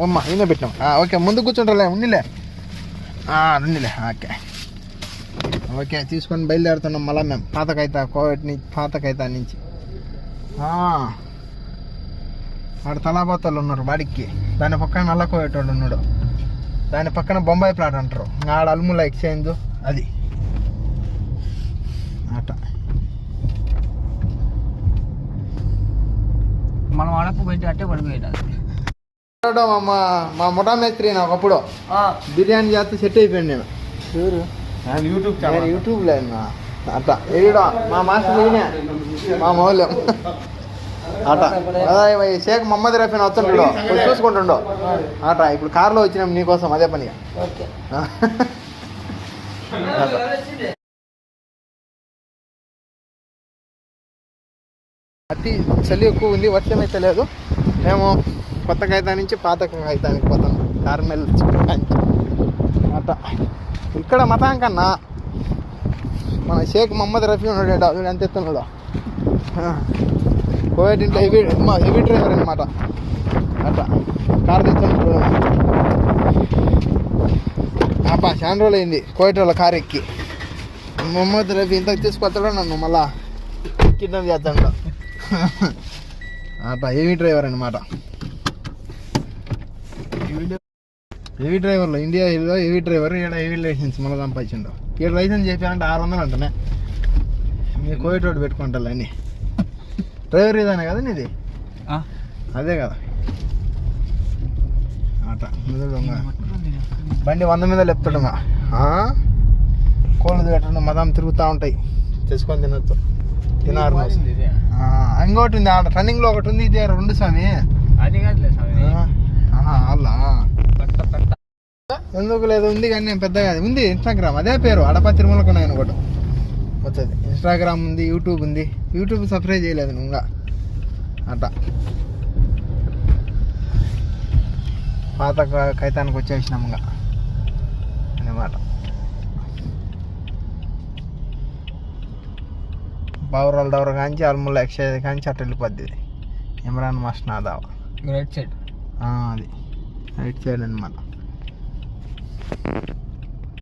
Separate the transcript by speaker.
Speaker 1: ఉమ్మా ఈయన పెట్టినాం. ఓకే ముందు కూర్చుంటారులే ఉన్నిలే రండిలే. ఓకే తీసుకొని బయలుదేరుతున్నాం మళ్ళీ మేము పాతకైతా నుంచి. ఆడ తలాబోతలు ఉన్నారు బాడికి, దాని పక్కన నల్ల కోయేటోడు ఉన్నాడు, దాని పక్కన బొంబాయి ప్లాట్ అంటారు, ఆడ అల్ముల ఎక్స్చేంజ్ అది అట.
Speaker 2: మనం అడపు పెట్టి అట్టే పడిపోయాడు.
Speaker 1: మా ముఠా మేస్త్రి నా ఒకప్పుడు బిర్యానీ చేస్తే సెట్ అయిపోయాను నేను. యూట్యూబ్ లేదు అట్లా ఏడా మా మాస్టర్ ఈయనే మా మౌల్యం అట. అదే షేక్ మహమ్మద్ రఫీన్ వస్తుంటాడు చూసుకుంటుండో అట. ఇప్పుడు కారులో వచ్చినాం నీకోసం అదే పనిగా. అతి చలి ఎక్కువ ఉంది, వర్షం అయితే లేదు. మేము కొత్త కాగితా నుంచి పాత కాగితానికి పోతాం, కార్మెల్ అట. ఇక్కడ మతాం కన్నా మన షేక్ మహమ్మద్ రఫీ ఉన్నాడు, వీడు ఎంత ఎత్తున్నాడు. కోవిడ్ ఇంట్లో హెవీ డ్రైవర్ అనమాట అట. కారు తెచ్చుకుంటాడు చాలా రోజులు అయింది కోవిడ్ వాళ్ళ కారు ఎక్కి. మహమ్మద్ రఫీ ఇంతకు తీసుకొస్తాడో నన్ను మళ్ళా కిడ్నాప్ చేస్తాడు అట. హెవీ డ్రైవర్ అనమాట. హెవీ డ్రైవర్లో ఇండియాలో హెవీ డ్రైవర్, ఇక్కడ హెవీ లైసెన్స్ మళ్ళీ సంపాదించిండు. ఇక్కడ లైసెన్స్ చెప్పారంటే 600 అంటనే. మీ కోవిడ్ రోడ్ పెట్టుకుంటారు అన్నీ. డ్రైవర్ ఇదానే కదా నీది, అదే కదా అట. బండి 100 మీద లేపుతాడు. కోళ్ళు పెట్టండి మదం తిరుగుతూ ఉంటాయి, తెచ్చుకొని తినొచ్చు. తినారు ఇంకోటి ఉంది ఆడ రన్నింగ్లో ఒకటి ఉంది, ఇది 2 స్వామి.
Speaker 2: అది
Speaker 1: అలా ఎందుకు లేదు ఉంది కానీ నేను పెద్దగా ఉంది. ఇన్స్టాగ్రామ్ అదే పేరు, అడప తిరుమలకు ఉన్నాయి అనుకోవడం వచ్చేది. ఇన్స్టాగ్రామ్ ఉంది, యూట్యూబ్ ఉంది. యూట్యూబ్ సబ్స్క్రైబ్ చేయలేదు ఇంకా అట. పాత కైతానికి వచ్చేసినాం ఇంకా అన్నమాట. బావురాలు దవర కాంచి అల్ముల ఎక్సైజ్ కాంచి అట్ట వెళ్ళిపోద్ది. ఇమ్రాన్ మస్నాదా
Speaker 2: రైట్ సైడ్,
Speaker 1: అది రైట్ సైడ్ అనమాట.